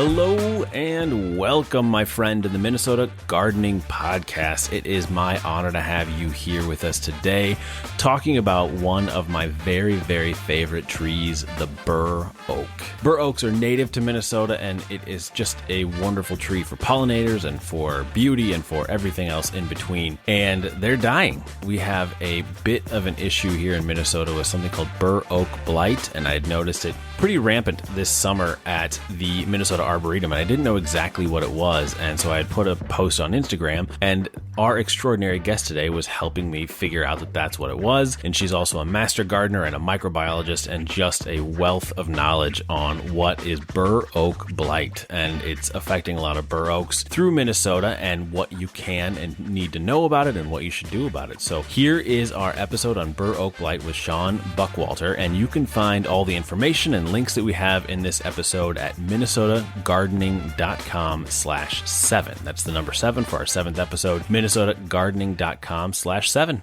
Hello and welcome, my friend, to the Minnesota Gardening Podcast. It is my honor to have you here with us today, talking about one of my very, very favorite trees, the Burr Oak. Burr Oaks are native to Minnesota, and it is just a wonderful tree for pollinators and for beauty and for everything else in between. And they're dying. We have a bit of an issue here in Minnesota with something called Burr Oak Blight, and I had noticed it pretty rampant this summer at the Minnesota Arboretum, and I didn't know exactly what it was, and so I had put a post on Instagram, and our extraordinary guest today was helping me figure out that that's what it was, and she's also a master gardener and a microbiologist and just a wealth of knowledge on what is Burr Oak Blight, and it's affecting a lot of Burr Oaks through Minnesota and what you can and need to know about it and what you should do about it. So here is our episode on Burr Oak Blight with Sean Buckwalter, and you can find all the information and links that we have in this episode at minnesotagardening.com/7. That's the number 7 for our 7th episode, minnesotagardening.com/7.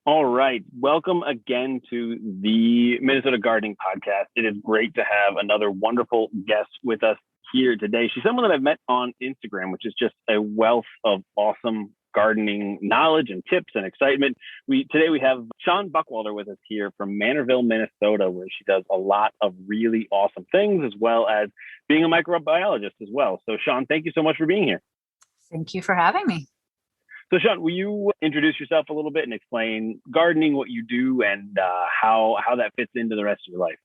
All right. Welcome again to the Minnesota Gardening Podcast. It is great to have another wonderful guest with us here today. She's someone that I've met on Instagram, which is just a wealth of awesome gardening knowledge and tips and excitement. Today we have Sean Buckwalter with us here from Manorville, Minnesota, where she does a lot of really awesome things, as well as being a microbiologist as well. So Sean, thank you so much for being here. Thank you for having me. So Sean, will you introduce yourself a little bit and explain gardening, what you do, and how that fits into the rest of your life?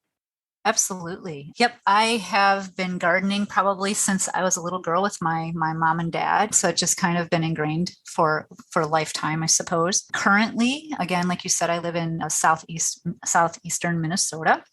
Absolutely. Yep. I have been gardening probably since I was a little girl with my mom and dad. So it's just kind of been ingrained for a lifetime, I suppose. Currently, again, like you said, I live in southeastern Minnesota.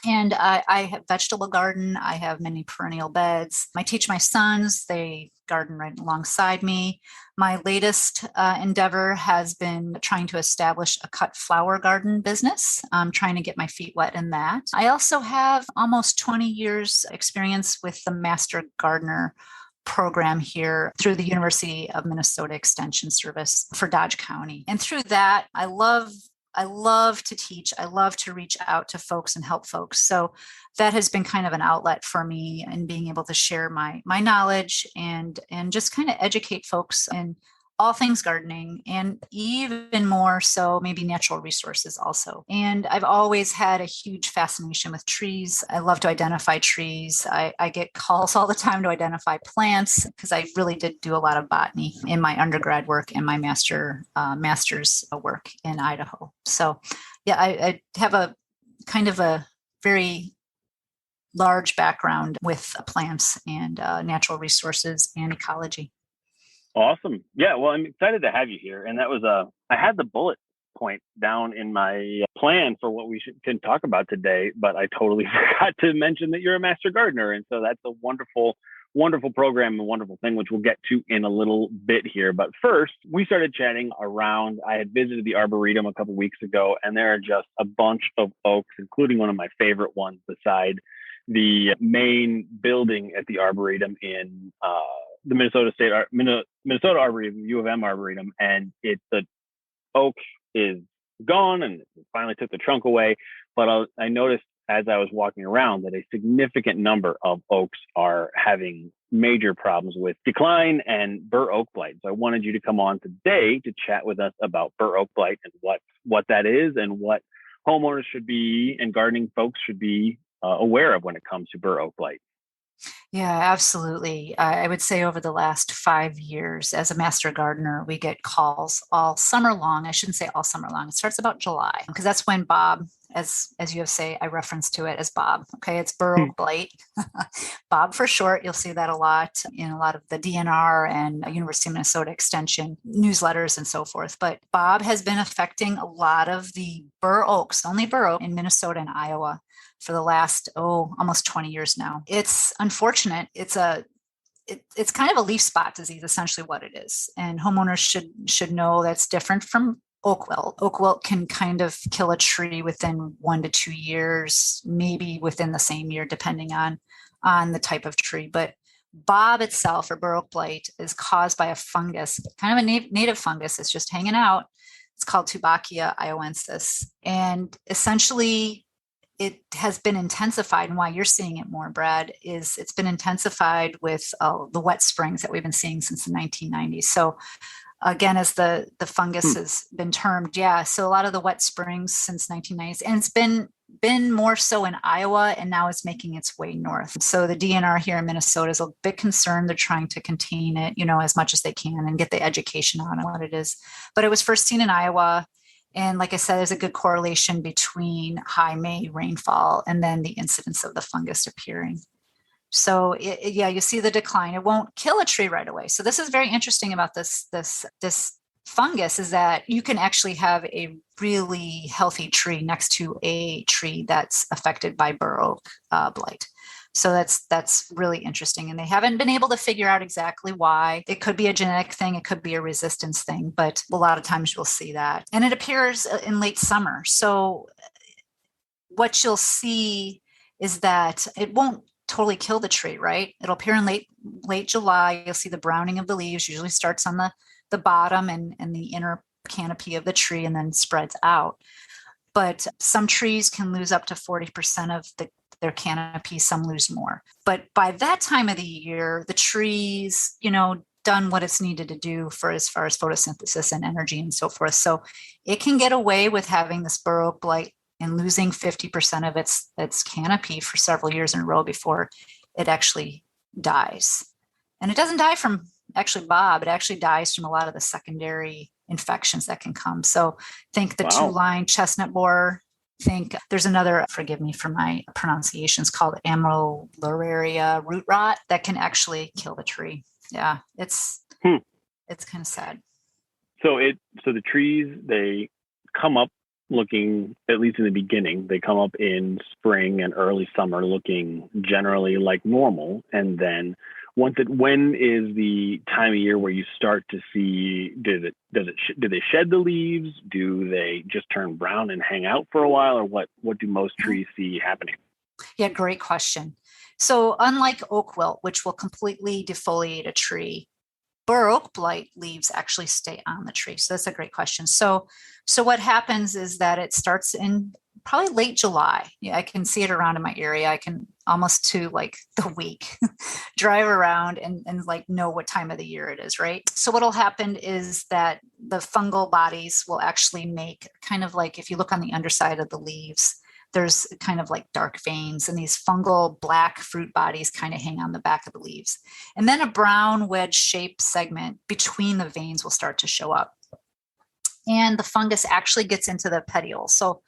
And I have vegetable garden. I have many perennial beds. I teach my sons. They garden right alongside me. My latest endeavor has been trying to establish a cut flower garden business. I'm trying to get my feet wet in that. I also have almost 20 years experience with the Master Gardener program here through the University of Minnesota Extension Service for Dodge County. And through that, I love to teach. I love to reach out to folks and help folks. So that has been kind of an outlet for me in being able to share my knowledge and just kind of educate folks in all things gardening, and even more so maybe natural resources also. And I've always had a huge fascination with trees. I love to identify trees. I get calls all the time to identify plants because I really did do a lot of botany in my undergrad work and my master's work in Idaho. So yeah, I have a kind of a very large background with plants and natural resources and ecology. Awesome. Yeah, well, I'm excited to have you here. And that was I had the bullet point down in my plan for what we can talk about today, but I totally forgot to mention that you're a master gardener. And so that's a wonderful, wonderful program and wonderful thing, which we'll get to in a little bit here. But first, we started chatting around. I had visited the Arboretum a couple of weeks ago, and there are just a bunch of oaks, including one of my favorite ones beside the main building at the Arboretum in the Minnesota Arboretum, U of M Arboretum, and the oak is gone and it finally took the trunk away. But I noticed as I was walking around that a significant number of oaks are having major problems with decline and Burr Oak Blight. So I wanted you to come on today to chat with us about Burr Oak Blight and what that is and what homeowners should be and gardening folks should be aware of when it comes to Burr Oak Blight. Yeah, absolutely. I would say over the last 5 years as a master gardener, we get calls all summer long. I shouldn't say all summer long. It starts about July because that's when Bob, as you have say, I reference to it as Bob. Okay, it's Burr Oak Blight. Bob for short. You'll see that a lot in a lot of the DNR and University of Minnesota Extension newsletters and so forth. But Bob has been affecting a lot of the Burr Oaks, only Burr Oak in Minnesota and Iowa, for the last, almost 20 years now. It's unfortunate. It's kind of a leaf spot disease, essentially what it is. And homeowners should know that's different from oak wilt. Oak wilt can kind of kill a tree within 1 to 2 years, maybe within the same year, depending on the type of tree. But Bob itself, or Burr Oak Blight, is caused by a fungus, kind of a native fungus. It's just hanging out. It's called Tubacia ioensis. And essentially, it has been intensified, and why you're seeing it more, Brad, is it's been intensified with the wet springs that we've been seeing since the 1990s. So again, as the fungus has been termed, yeah. So a lot of the wet springs since 1990s, and it's been more so in Iowa, and now it's making its way north. So the DNR here in Minnesota is a bit concerned. They're trying to contain it, as much as they can and get the education on what it is. But it was first seen in Iowa. And like I said, there's a good correlation between high May rainfall and then the incidence of the fungus appearing. So you see the decline. It won't kill a tree right away. So this is very interesting about this fungus, is that you can actually have a really healthy tree next to a tree that's affected by Burr Oak Blight. So that's really interesting. And they haven't been able to figure out exactly why. It could be a genetic thing. It could be a resistance thing, but a lot of times you'll see that. And it appears in late summer. So what you'll see is that it won't totally kill the tree, right? It'll appear in late July. You'll see the browning of the leaves usually starts on the bottom and the inner canopy of the tree and then spreads out. But some trees can lose up to 40% of their canopy, some lose more. But by that time of the year, the trees, done what it's needed to do for as far as photosynthesis and energy and so forth. So it can get away with having this Burr Oak Blight and losing 50% of its canopy for several years in a row before it actually dies. And it doesn't die from actually Bob. It actually dies from a lot of the secondary infections that can come. So think the two-line chestnut borer. Think there's another, forgive me for my pronunciations, called amylolaria root rot that can actually kill the tree. Yeah, it's kind of sad. So the trees, they come up looking, at least in the beginning, they come up in spring and early summer looking generally like normal. And then when is the time of year where you start to see, do they shed the leaves? Do they just turn brown and hang out for a while? Or what do most trees see happening? Yeah, great question. So unlike oak wilt, which will completely defoliate a tree, Burr Oak Blight leaves actually stay on the tree. So that's a great question. So what happens is that it starts in probably late July. Yeah, I can see it around in my area. I can almost to like the week drive around and like know what time of the year it is, right? So what'll happen is that the fungal bodies will actually make kind of like, if you look on the underside of the leaves, there's kind of like dark veins, and these fungal black fruit bodies kind of hang on the back of the leaves. And then a brown wedge shaped segment between the veins will start to show up. And the fungus actually gets into the petioles. So,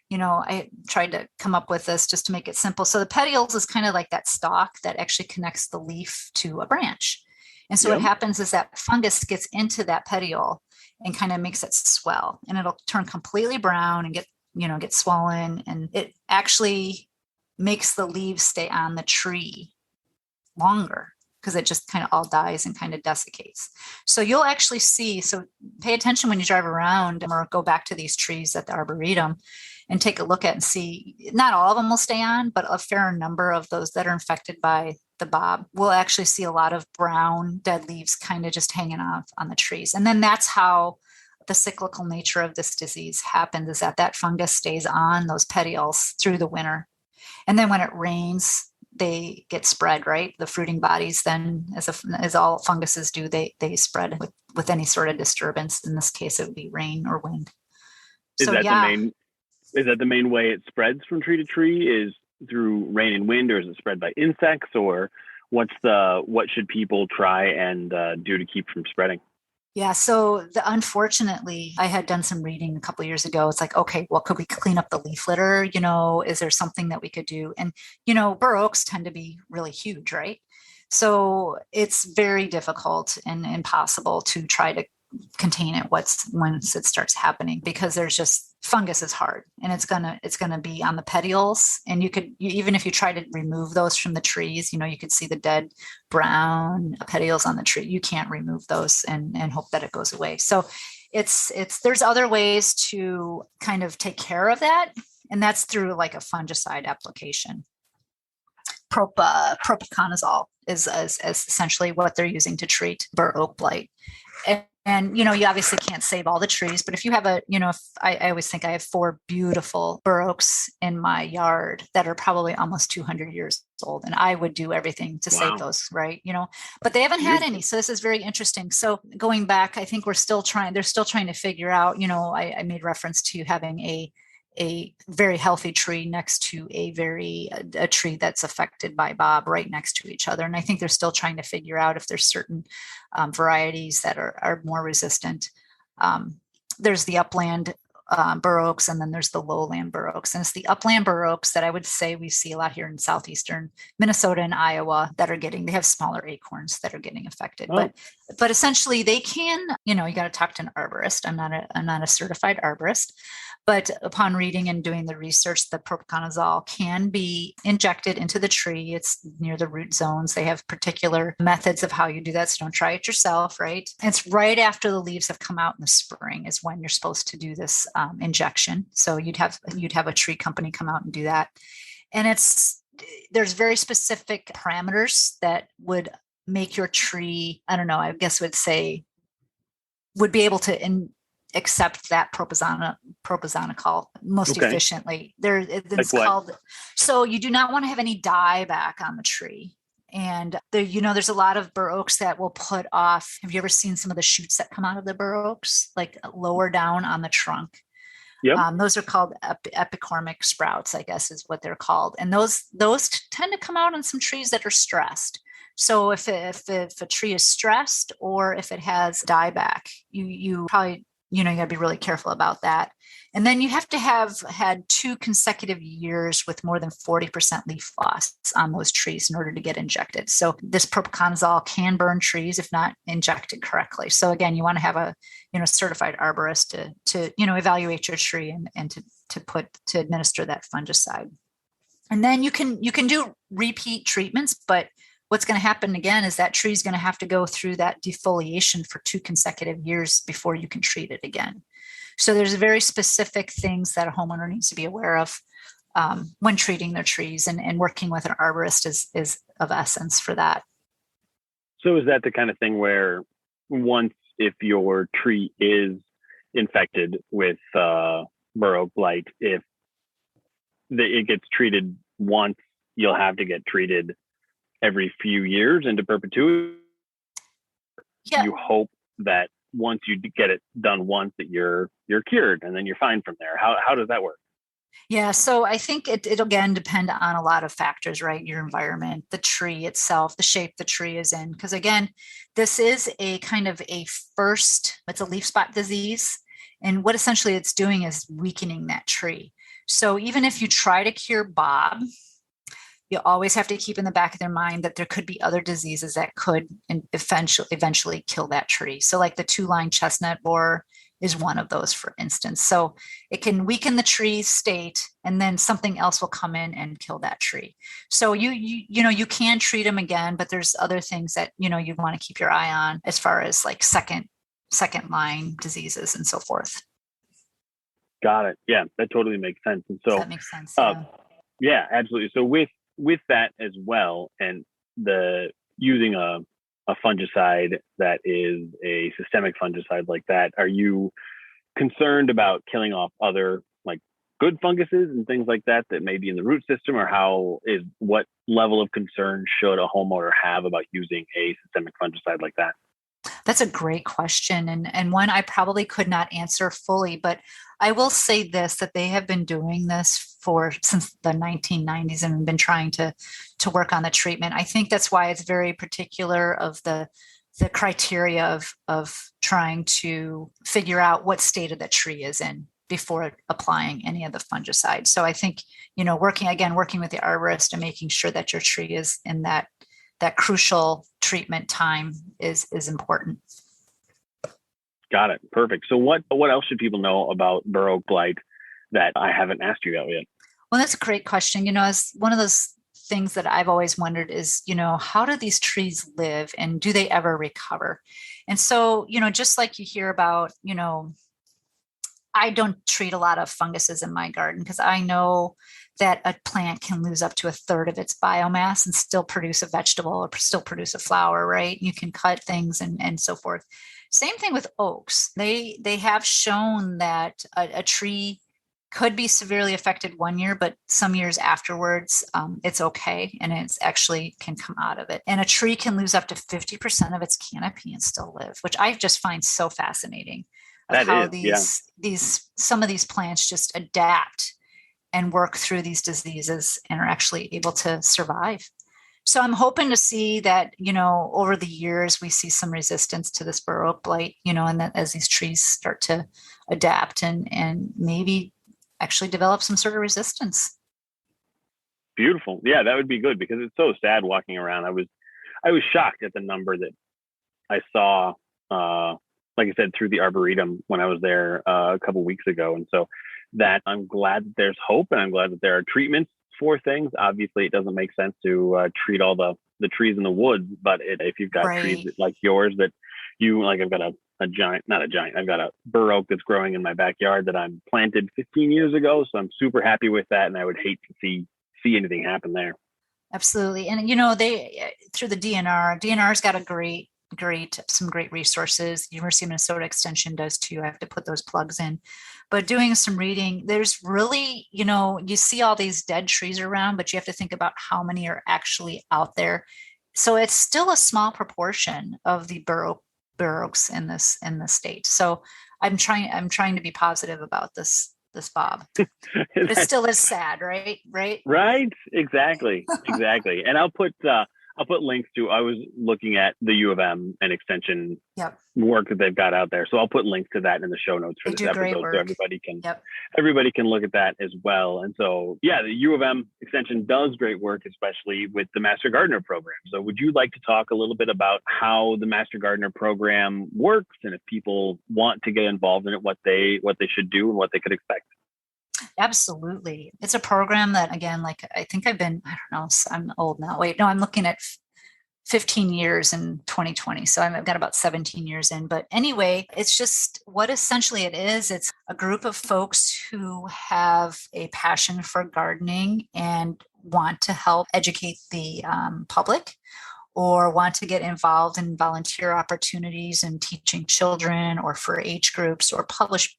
I tried to come up with this just to make it simple. So the petioles is kind of like that stalk that actually connects the leaf to a branch. And so what happens is that fungus gets into that petiole and kind of makes it swell, and it'll turn completely brown and get swollen, and it actually makes the leaves stay on the tree longer because it just kind of all dies and kind of desiccates. So you'll actually see, so pay attention when you drive around or go back to these trees at the Arboretum and take a look at and see, not all of them will stay on, but a fair number of those that are infected by the bob will actually see a lot of brown dead leaves kind of just hanging off on the trees. And then that's how the cyclical nature of this disease happens, is that fungus stays on those petioles through the winter. And then when it rains, they get spread, right? The fruiting bodies then, as all funguses do, they spread with any sort of disturbance. In this case, it would be rain or wind. Is that the main way it spreads from tree to tree, is through rain and wind, or is it spread by insects, or what should people try and do to keep from spreading? Yeah. So unfortunately, I had done some reading a couple of years ago. It's like, okay, well, could we clean up the leaf litter? Is there something that we could do? And, Burr oaks tend to be really huge, right? So it's very difficult and impossible to try to contain it once it starts happening, because there's just, fungus is hard, and it's gonna be on the petioles. And even if you try to remove those from the trees, you could see the dead brown petioles on the tree. You can't remove those and hope that it goes away. So there's other ways to kind of take care of that, and that's through like a fungicide application. Propiconazole is essentially what they're using to treat Burr Oak Blight. And, you obviously can't save all the trees, but if you have if I always think I have 4 beautiful bur oaks in my yard that are probably almost 200 years old, and I would do everything to save those, right? But they haven't had any. So this is very interesting. So going back, I think they're still trying to figure out, I made reference to having a very healthy tree next to a tree that's affected by Bob right next to each other. And I think they're still trying to figure out if there's certain varieties that are more resistant. There's the upland bur oaks, and then there's the lowland bur oaks. And it's the upland bur oaks that I would say we see a lot here in southeastern Minnesota and Iowa that they have smaller acorns that are getting affected. Oh. But essentially they can, you got to talk to an arborist. I'm not a certified arborist. But upon reading and doing the research, the propiconazole can be injected into the tree. It's near the root zones. They have particular methods of how you do that. So don't try it yourself, right? And it's right after the leaves have come out in the spring is when you're supposed to do this injection. So you'd have a tree company come out and do that. And there's very specific parameters that would make your tree, I don't know, I guess would be able to accept that propiconazole most efficiently. It's called. So you do not want to have any dieback on the tree. And there's a lot of bur oaks that will put off. Have you ever seen some of the shoots that come out of the bur oaks, like lower down on the trunk? Yep. Those are called epicormic sprouts, I guess is what they're called. And those tend to come out on some trees that are stressed. So if a tree is stressed or if it has dieback, you probably you got to be really careful about that. And then you have to have had 2 consecutive years with more than 40% leaf loss on those trees in order to get injected. So this propiconazole can burn trees if not injected correctly. So again, you want to have a certified arborist to evaluate your tree and to administer that fungicide. And then you can do repeat treatments, but what's going to happen again is that tree is going to have to go through that defoliation for 2 consecutive years before you can treat it again. So there's very specific things that a homeowner needs to be aware of when treating their trees, and working with an arborist is of essence for that. So is that the kind of thing where if your tree is infected with Burr Oak Blight, if it gets treated once, you'll have to get treated every few years into perpetuity? Yeah. You hope that once you get it done once that you're cured and then you're fine from there. How does that work? Yeah, so I think it'll again depend on a lot of factors, right? Your environment, the tree itself, the shape the tree is in. Because again, this is a kind of it's a leaf spot disease. And what essentially it's doing is weakening that tree. So even if you try to cure Bob, you always have to keep in the back of their mind that there could be other diseases that could eventually kill that tree. So like the 2-line chestnut borer is one of those, for instance. So it can weaken the tree's state and then something else will come in and kill that tree. So you can treat them again, but there's other things that, you want to keep your eye on as far as like second line diseases and so forth. Got it. Yeah, that totally makes sense. And so that makes sense. Yeah. Yeah, absolutely. So with that as well, and the using a fungicide that is a systemic fungicide like that, are you concerned about killing off other like good funguses and things like that may be in the root system, or what level of concern should a homeowner have about using a systemic fungicide like that? That's a great question, and one I probably could not answer fully, but I will say this, that they have been doing this since the 1990s and been trying to work on the treatment. I think that's why it's very particular of the criteria of trying to figure out what state of the tree is in before applying any of the fungicide. So I think, working with the arborist and making sure that your tree is in that crucial treatment time is important. Got it. Perfect. So what else should people know about Burr Oak Blight that I haven't asked you about yet? Well, that's a great question. As one of those things that I've always wondered is, how do these trees live and do they ever recover? And so, just like you hear about, I don't treat a lot of funguses in my garden because I know that a plant can lose up to a third of its biomass and still produce a vegetable or still produce a flower, right? You can cut things and so forth. Same thing with oaks. They have shown that a tree could be severely affected one year, but some years afterwards, it's okay. And it's actually can come out of it. And a tree can lose up to 50% of its canopy and still live, which I just find so fascinating of how some of these plants just adapt and work through these diseases and are actually able to survive. So I'm hoping to see that, over the years, we see some resistance to this Burr Oak Blight, and that as these trees start to adapt and maybe actually develop some sort of resistance. Beautiful. Yeah, that would be good, because it's so sad walking around. I was shocked at the number that I saw, like I said, through the Arboretum when I was there a couple weeks ago. And so that I'm glad that there's hope, and I'm glad that there are treatments for things. Obviously, it doesn't make sense to treat all the trees in the woods, but if you've got trees like yours that I've got I've got a Burr Oak that's growing in my backyard that I planted 15 years ago. So I'm super happy with that. And I would hate to see anything happen there. Absolutely. And, they, through the DNR's got some great resources. University of Minnesota Extension does too. I have to put those plugs in. But doing some reading, there's really, you see all these dead trees around, but you have to think about how many are actually out there. So it's still a small proportion of the Burr Oaks in the state. So I'm trying to be positive about this, Bob. It still is sad, right? Right. Exactly. And I'll put links to, I was looking at the U of M and Extension work that they've got out there. So I'll put links to that in the show notes for this episode, so everybody can look at that as well. And so, the U of M Extension does great work, especially with the Master Gardener program. So would you like to talk a little bit about how the Master Gardener program works, and if people want to get involved in it, what they should do and what they could expect? Absolutely. It's a program that, again, I think I don't know, I'm old now. Wait, no, I'm looking at 15 years in 2020. So I've got about 17 years in. But anyway, it's just what essentially it is. It's a group of folks who have a passion for gardening and want to help educate the public, or want to get involved in volunteer opportunities and teaching children, or for age groups, or publish,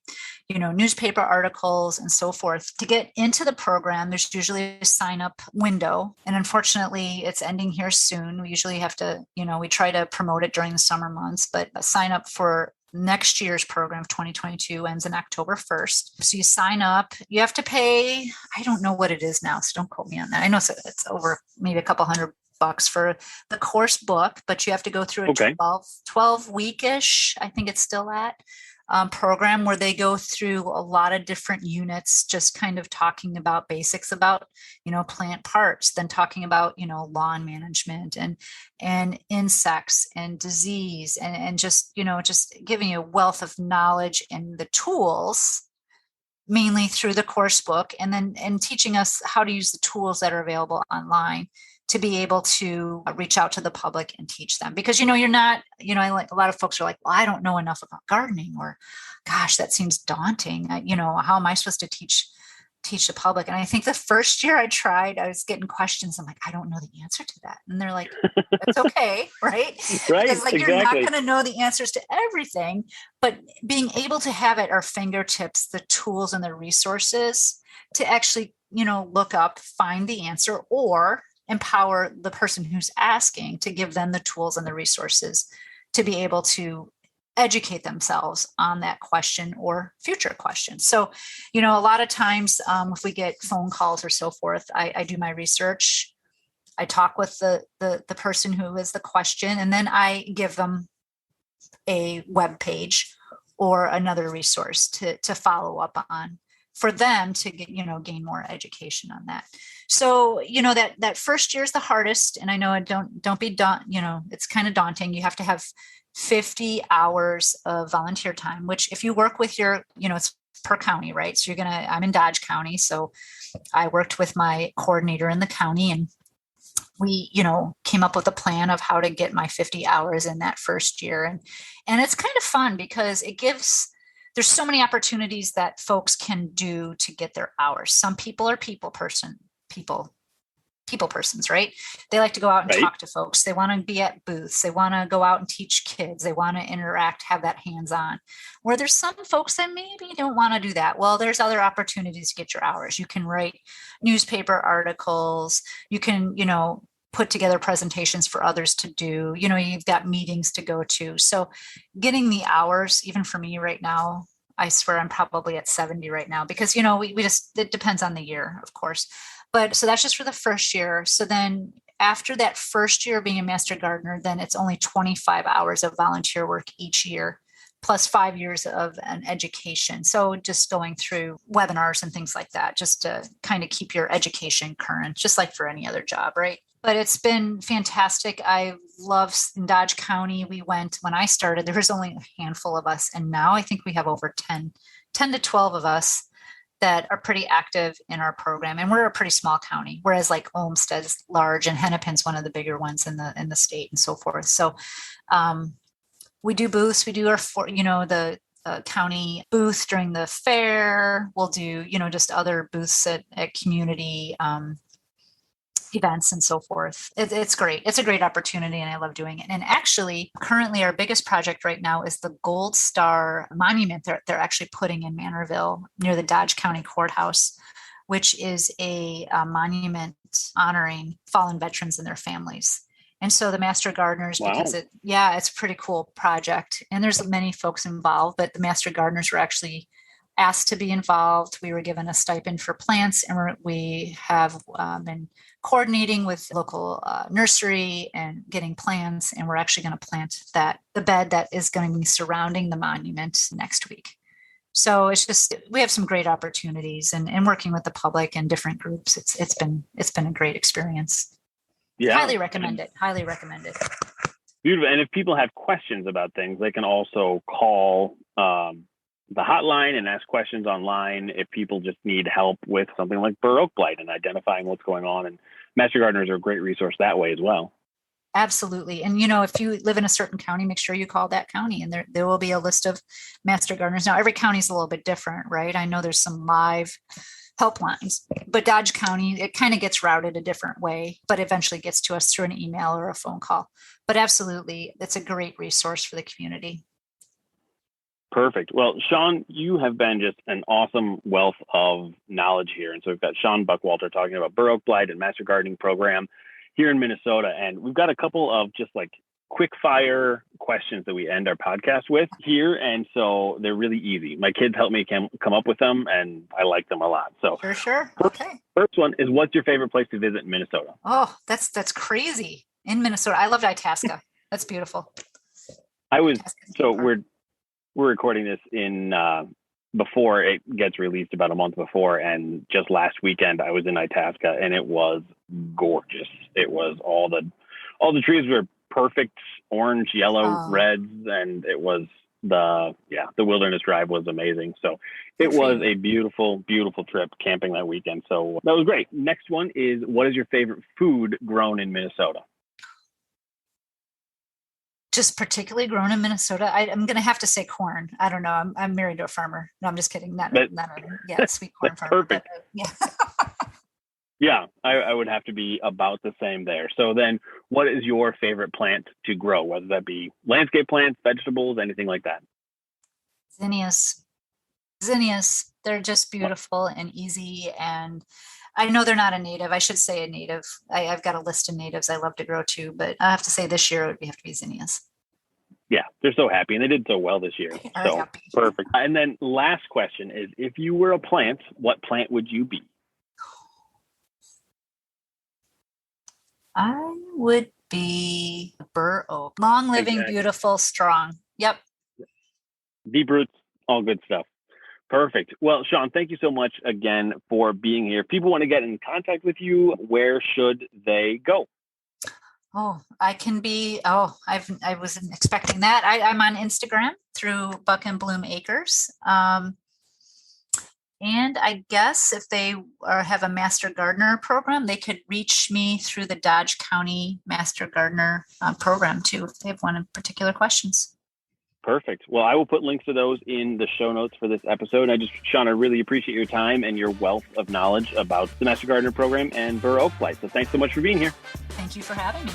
newspaper articles and so forth. To get into the program, there's usually a sign up window. And unfortunately, it's ending here soon. We usually have to, we try to promote it during the summer months, but sign up for next year's program, 2022, ends in October 1st. So you sign up, you have to pay, I don't know what it is now, so don't quote me on that. I know it's over maybe a couple $100 for the course book, but you have to go through a 12 week-ish, I think it's still at, program where they go through a lot of different units, just kind of talking about basics about, plant parts, then talking about, lawn management and insects and disease and just, just giving you a wealth of knowledge and the tools, mainly through the course book, and teaching us how to use the tools that are available online to be able to reach out to the public and teach them. Because, you're not, like a lot of folks are like, well, I don't know enough about gardening, or gosh, that seems daunting. How am I supposed to teach the public? And I think the first year I tried, I was getting questions. I'm like, I don't know the answer to that. And they're like, that's okay. Right. Because you're not going to know the answers to everything, but being able to have at our fingertips, the tools and the resources to actually, look up, find the answer, or empower the person who's asking to give them the tools and the resources to be able to educate themselves on that question or future questions. So, a lot of times if we get phone calls or so forth, I do my research. I talk with the person who is the question, and then I give them a web page or another resource to follow up on, for them to get, gain more education on that. So, that first year is the hardest. And I know don't be it's kind of daunting. You have to have 50 hours of volunteer time, which if you work with your, it's per county, right? So I'm in Dodge County. So I worked with my coordinator in the county, and we, came up with a plan of how to get my 50 hours in that first year. And it's kind of fun because it gives there's so many opportunities that folks can do to get their hours. Some people are people persons, right? They like to go out and talk to folks. They want to be at booths. They want to go out and teach kids. They want to interact, have that hands-on. Where there's some folks that maybe don't want to do that. Well, there's other opportunities to get your hours. You can write newspaper articles. You can, put together presentations for others to do. You've got meetings to go to. So getting the hours, even for me right now, I swear I'm probably at 70 right now because, it depends on the year, of course. But so that's just for the first year. So then after that first year of being a master gardener, then it's only 25 hours of volunteer work each year, plus 5 years of an education. So just going through webinars and things like that, just to kind of keep your education current, just like for any other job, right? But it's been fantastic. I love in Dodge County. When I started, there was only a handful of us. And now I think we have over 10 to 12 of us that are pretty active in our program. And we're a pretty small county, whereas like Olmsted's large and Hennepin's one of the bigger ones in the state and so forth. So we do booths. We do the county booth during the fair. We'll do, just other booths at community events and so forth. It's great. It's a great opportunity and I love doing it. And actually, currently our biggest project right now is the Gold Star Monument they're actually putting in Manorville near the Dodge County Courthouse, which is a monument honoring fallen veterans and their families. And so the Master Gardeners, because it's a pretty cool project and there's many folks involved, but the Master Gardeners were actually asked to be involved. We were given a stipend for plants and we have been coordinating with local nursery and getting plants. And we're actually going to plant the bed that is going to be surrounding the monument next week. So it's just, we have some great opportunities and working with the public and different groups. It's been a great experience. Yeah. Highly recommend it. Beautiful. And if people have questions about things, they can also call the hotline and ask questions online if people just need help with something like Burr Oak Blight and identifying what's going on. And Master Gardeners are a great resource that way as well. Absolutely. And, if you live in a certain county, make sure you call that county and there will be a list of Master Gardeners. Now, every county is a little bit different, right? I know there's some live helplines, but Dodge County, it kind of gets routed a different way, but eventually gets to us through an email or a phone call. But absolutely, it's a great resource for the community. Perfect. Well, Sean, you have been just an awesome wealth of knowledge here. And so we've got Sean Buckwalter talking about Burr Oak Blight and Master Gardening Program here in Minnesota. And we've got a couple of just like quick fire questions that we end our podcast with here. And so they're really easy. My kids helped me come up with them and I like them a lot. So for sure. Okay. First one is, what's your favorite place to visit in Minnesota? Oh, that's crazy. In Minnesota. I loved Itasca. That's beautiful. We're recording this in before it gets released, about a month before. And just last weekend I was in Itasca and it was gorgeous. It was all the trees were perfect orange, yellow, reds. And it was the Wilderness Drive was amazing. So it was a beautiful, beautiful trip camping that weekend. So that was great. Next one is, what is your favorite food grown in Minnesota? Just particularly grown in Minnesota, I'm going to have to say corn. I don't know. I'm married to a farmer. No, I'm just kidding. Sweet corn farmer. Perfect. Yeah, I would have to be about the same there. So then, what is your favorite plant to grow? Whether that be landscape plants, vegetables, anything like that? Zinnias. They're just beautiful and easy. And I know they're not a native. I should say a native. I've got a list of natives I love to grow too, but I have to say this year it would have to be zinnias. Yeah, they're so happy, and they did so well this year. So happy. Perfect. And then last question is, if you were a plant, what plant would you be? I would be Burr Oak. Long living, beautiful, strong. Yep. Deep roots, all good stuff. Perfect. Well, Sean, thank you so much again for being here. If people want to get in contact with you, where should they go? Oh, I wasn't expecting that. I'm on Instagram through Buck and Bloom Acres. And I guess if they have a Master Gardener program, they could reach me through the Dodge County Master Gardener program too, if they have one in particular questions. Perfect. Well, I will put links to those in the show notes for this episode. Sean, I really appreciate your time and your wealth of knowledge about the Master Gardener program and Burr Oak Blight. So thanks so much for being here. Thank you for having me.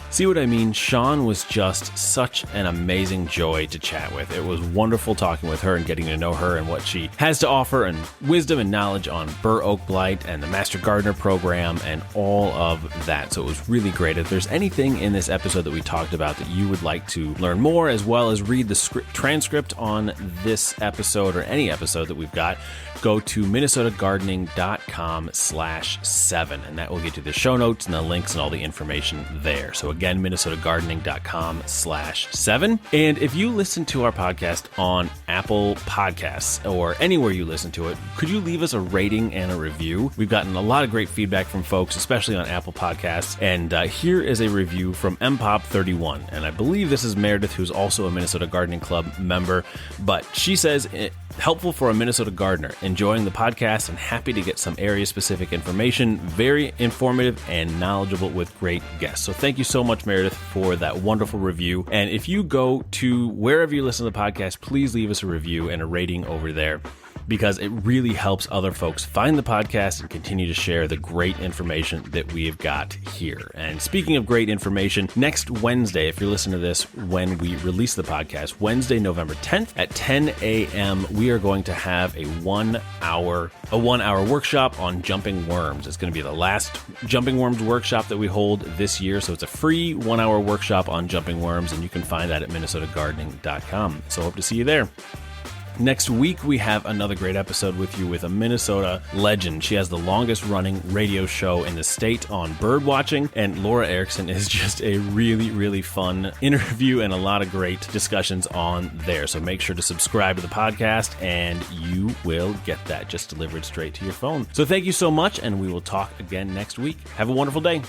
See what I mean? Sean was just such an amazing joy to chat with. It was wonderful talking with her and getting to know her and what she has to offer and wisdom and knowledge on Burr Oak Blight and the Master Gardener program and all of that. So it was really great. If there's anything in this episode that we talked about that you would like to learn more, as well as read the transcript on this episode or any episode that we've got, go to minnesotagardening.com/7, and that will get you the show notes and the links and all the information there. So again, minnesotagardening.com/7. And if you listen to our podcast on Apple Podcasts or anywhere you listen to it, could you leave us a rating and a review? We've gotten a lot of great feedback from folks, especially on Apple Podcasts. And here is a review from MPop31. And I believe this is Meredith, who's also a Minnesota Gardening Club member. But she says, helpful for a Minnesota gardener, enjoying the podcast and happy to get some area-specific information, very informative and knowledgeable with great guests. So thank you so much, Meredith, for that wonderful review. And if you go to wherever you listen to the podcast, please leave us a review and a rating over there, because it really helps other folks find the podcast and continue to share the great information that we've got here. And speaking of great information, next Wednesday, if you're listening to this when we release the podcast, Wednesday, November 10th at 10 a.m., we are going to have a one-hour workshop on jumping worms. It's going to be the last jumping worms workshop that we hold this year. So it's a free 1-hour workshop on jumping worms, and you can find that at minnesotagardening.com. So hope to see you there. Next week, we have another great episode with you with a Minnesota legend. She has the longest running radio show in the state on bird watching, and Laura Erickson is just a really, really fun interview and a lot of great discussions on there. So make sure to subscribe to the podcast and you will get that just delivered straight to your phone. So thank you so much, and we will talk again next week. Have a wonderful day.